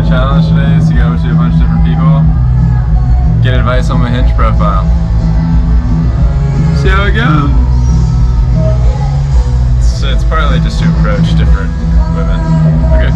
challenge today is to go to a bunch of different people, get advice on my Hinge profile. See how it goes. So it's partly just to approach different women. Okay.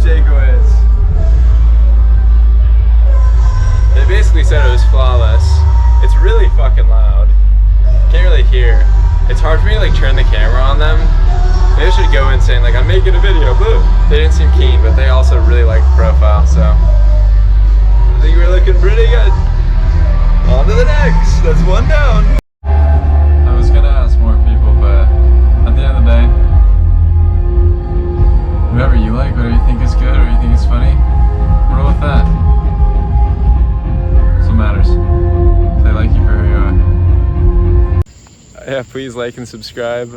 Takeaways. They basically said it was flawless. It's really fucking loud. Can't really hear. It's hard for me to like turn the camera on them. Maybe I should go in saying like I'm making a video. Boo. They didn't seem keen, but they also really liked the profile, so I think we're looking pretty good. On to the next. That's one down. I was gonna ask more people, but at the end of the day, whoever you like, whatever you think is good or you think is funny, roll with that. That's what matters. If they like you for who you are. Yeah, please like and subscribe.